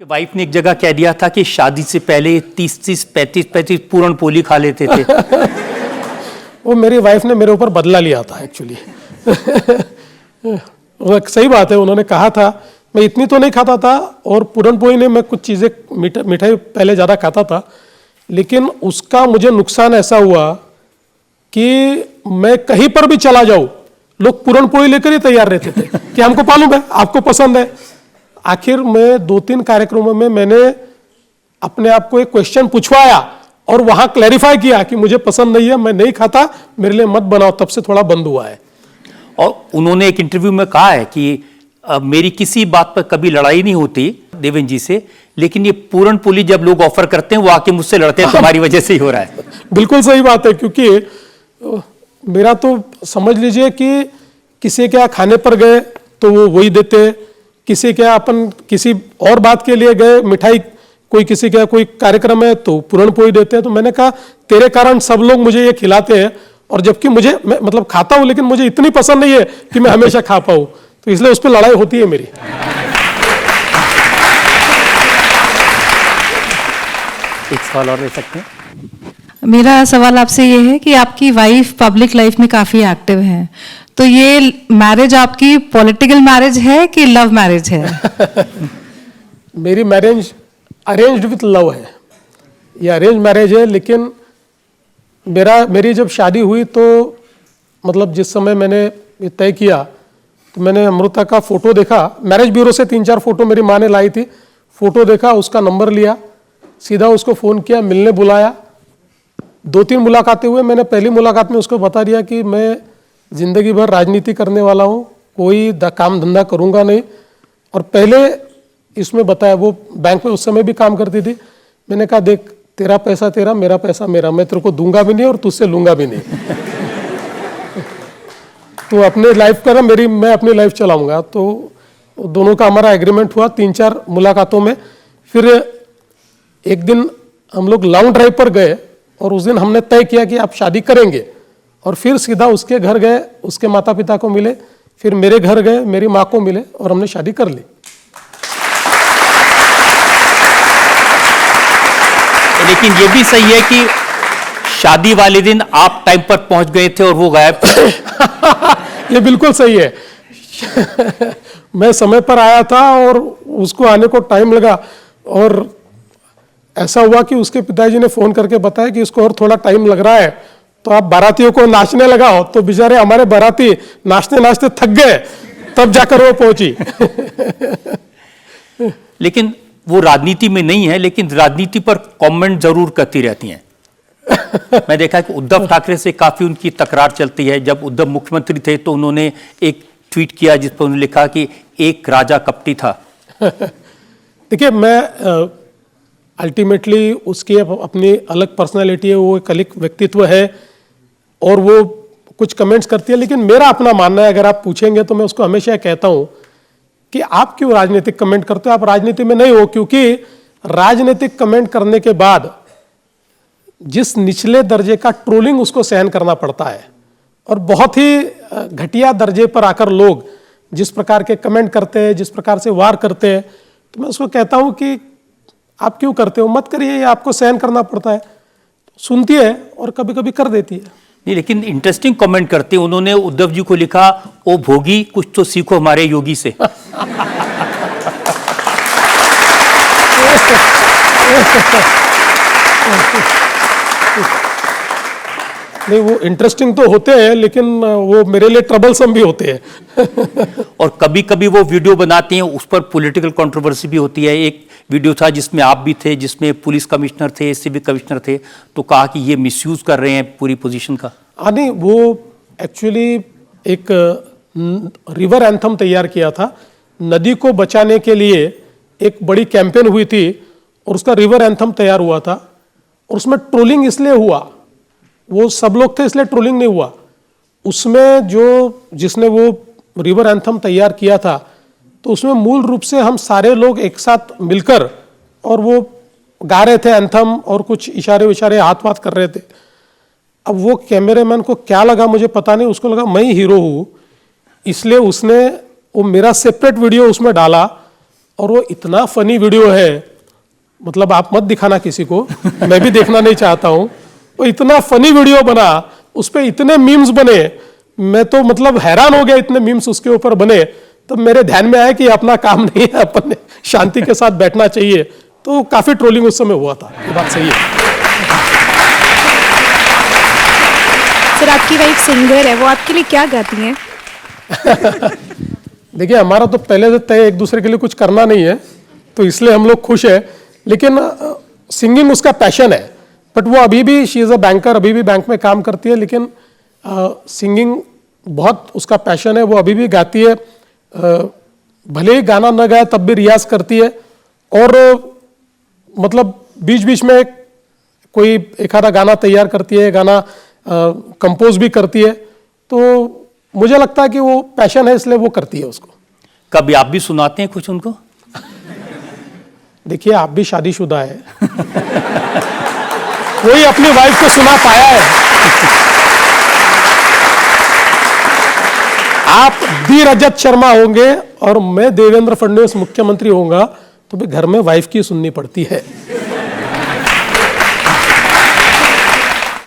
Wife ने एक जगह कह दिया था कि शादी से पहले 30-30, 35-35 पूरण पोली खा लेते थे। वो मेरी वाइफ ने मेरे ऊपर बदला लिया था एक्चुअली। सही बात है, उन्होंने कहा था। मैं इतनी तो नहीं खाता था और पूरण पोली ने मैं कुछ चीज़ें मिठाई पहले ज़्यादा खाता था, लेकिन उसका मुझे नुकसान ऐसा हुआ कि मैं कहीं पर भी चला जाऊँ लोग पूरण पोली लेकर ही तैयार रहते थे कि हमको मालूम है आपको पसंद है। आखिर में 2-3 कार्यक्रमों में मैंने अपने आप को एक क्वेश्चन पूछवाया और वहां क्लैरिफाई किया कि मुझे पसंद नहीं है, मैं नहीं खाता, मेरे लिए मत बनाओ। तब से थोड़ा बंद हुआ है। और उन्होंने एक इंटरव्यू में कहा है कि मेरी किसी बात पर कभी लड़ाई नहीं होती देवेंद्र जी से, लेकिन ये पूरण पोली जब लोग ऑफर करते हैं वो आके मुझसे लड़ते हैं, तुम्हारी वजह से ही हो रहा है। बिल्कुल सही बात है, क्योंकि मेरा तो समझ लीजिए कि किसी के यहाँ खाने पर गए तो वो वही देते, किसी के अपन किसी और बात के लिए गए, मिठाई कोई किसी के कोई कार्यक्रम है तो पूरण पोली देते हैं। तो मैंने कहा तेरे कारण सब लोग मुझे ये खिलाते हैं, और जबकि मुझे मैं मतलब खाता हूं लेकिन मुझे इतनी पसंद नहीं है कि मैं हमेशा खा पाऊं, तो इसलिए उस पर लड़ाई होती है मेरी। एक सवाल और ले सकते हैं? मेरा सवाल आपसे ये है कि आपकी वाइफ पब्लिक लाइफ में काफी एक्टिव है, तो ये मैरिज आपकी पॉलिटिकल मैरिज है कि लव मैरिज है? मेरी मैरिज अरेंज्ड विथ लव है। ये अरेंज मैरिज है, लेकिन मेरी जब शादी हुई तो मतलब जिस समय मैंने ये तय किया तो मैंने अमृता का फोटो देखा, मैरिज ब्यूरो से 3-4 फोटो मेरी माँ ने लाई थी, फोटो देखा, उसका नंबर लिया, सीधा उसको फ़ोन किया, मिलने बुलाया। 2-3 मुलाकातें हुए। मैंने पहली मुलाकात में उसको बता दिया कि मैं जिंदगी भर राजनीति करने वाला हूँ, कोई काम धंधा करूँगा नहीं। और पहले इसमें बताया, वो बैंक में उस समय भी काम करती थी। मैंने कहा देख, तेरा पैसा तेरा, मेरा पैसा मेरा, मैं तेरे को दूंगा भी नहीं और तुझसे लूंगा भी नहीं। तो अपने लाइफ का मैं अपनी लाइफ चलाऊंगा। तो दोनों का हमारा एग्रीमेंट हुआ 3-4 मुलाकातों में। फिर एक दिन हम लोग लॉन्ग ड्राइव पर गए और उस दिन हमने तय किया कि आप शादी करेंगे, और फिर सीधा उसके घर गए, उसके माता पिता को मिले, फिर मेरे घर गए, मेरी माँ को मिले और हमने शादी कर ली। लेकिन ये भी सही है कि शादी वाले दिन आप टाइम पर पहुंच गए थे और वो गायब थे। ये बिल्कुल सही है। मैं समय पर आया था और उसको आने को टाइम लगा, और ऐसा हुआ कि उसके पिताजी ने फोन करके बताया कि इसको और थोड़ा टाइम लग रहा है, तो आप बारातियों को नाचने लगाओ। तो बेचारे हमारे बाराती नाचते नाचते थक गए, तब जाकर वो पहुंची। लेकिन वो राजनीति में नहीं है, लेकिन राजनीति पर कमेंट जरूर करती रहती हैं। मैं देखा कि उद्धव ठाकरे से काफी उनकी तकरार चलती है। जब उद्धव मुख्यमंत्री थे तो उन्होंने एक ट्वीट किया जिस पर उन्होंने लिखा कि एक राजा कपटी था। देखिए, मैं अल्टीमेटली उसकी अपनी अलग पर्सनालिटी है, वो एक अलग व्यक्तित्व है और वो कुछ कमेंट्स करती है। लेकिन मेरा अपना मानना है, अगर आप पूछेंगे तो मैं उसको हमेशा कहता हूं कि आप क्यों राजनीतिक कमेंट करते हो, आप राजनीति में नहीं हो। क्योंकि राजनीतिक कमेंट करने के बाद जिस निचले दर्जे का ट्रोलिंग उसको सहन करना पड़ता है, और बहुत ही घटिया दर्जे पर आकर लोग जिस प्रकार के कमेंट करते हैं, जिस प्रकार से वार करते हैं, तो मैं उसको कहता हूं कि आप क्यों करते हो, मत करिए, ये आपको सहन करना पड़ता है। सुनती है और कभी कभी कर देती है। नहीं, लेकिन इंटरेस्टिंग कमेंट करते हैं। उन्होंने उद्धव जी को लिखा, ओ भोगी कुछ तो सीखो हमारे योगी से। नहीं, वो इंटरेस्टिंग तो होते हैं, लेकिन वो मेरे लिए ट्रबलसम भी होते हैं। और कभी कभी वो वीडियो बनाते हैं, उस पर पॉलिटिकल कंट्रोवर्सी भी होती है। एक वीडियो था जिसमें आप भी थे, जिसमें पुलिस कमिश्नर थे, सिविल कमिश्नर थे, तो कहा कि ये मिसयूज कर रहे हैं पूरी पोजीशन का। नहीं, वो एक्चुअली एक रिवर एंथम तैयार किया था, नदी को बचाने के लिए एक बड़ी कैंपेन हुई थी और उसका रिवर एंथम तैयार हुआ था। और उसमें ट्रोलिंग इसलिए हुआ, वो सब लोग थे इसलिए ट्रोलिंग नहीं हुआ। उसमें जिसने वो रिवर एंथम तैयार किया था, तो उसमें मूल रूप से हम सारे लोग एक साथ मिलकर और वो गा रहे थे एंथम, और कुछ इशारे विशारे हाथ वाथ कर रहे थे। अब वो कैमरामैन को क्या लगा मुझे पता नहीं, उसको लगा मैं ही हीरो हूँ, इसलिए उसने वो मेरा सेपरेट वीडियो उसमें डाला और वो इतना फनी वीडियो है, मतलब आप मत दिखाना किसी को, मैं भी देखना नहीं चाहता हूँ। वो इतना फनी वीडियो बना, उस पर इतने मीम्स बने, मैं तो मतलब हैरान हो गया, इतने मीम्स उसके ऊपर बने। तब मेरे ध्यान में आया कि अपना काम नहीं है, अपन ने शांति के साथ बैठना चाहिए। तो काफी ट्रोलिंग उस समय हुआ था, ये बात सही है। सर, आपकी वाइफ सिंगर है, वो आपके लिए क्या गाती हैं? देखिए, हमारा तो पहले से तय एक दूसरे के लिए कुछ करना नहीं है, तो इसलिए हम लोग खुश है। लेकिन सिंगिंग उसका पैशन है, बट वो अभी भी, शी इज़ अ बैंकर, अभी भी बैंक में काम करती है, लेकिन सिंगिंग बहुत उसका पैशन है। वो अभी भी गाती है, भले ही गाना न गाए तब भी रियाज करती है, और मतलब बीच बीच में कोई एक आधा गाना तैयार करती है, गाना कंपोज भी करती है। तो मुझे लगता है कि वो पैशन है, इसलिए वो करती है उसको। कभी आप भी सुनाते हैं कुछ उनको? देखिए, आप भी शादीशुदा है, कोई अपनी वाइफ को सुना पाया है? आप डी रजत शर्मा होंगे और मैं देवेंद्र फडणवीस मुख्यमंत्री होऊंगा, तो भी घर में वाइफ की सुननी पड़ती है।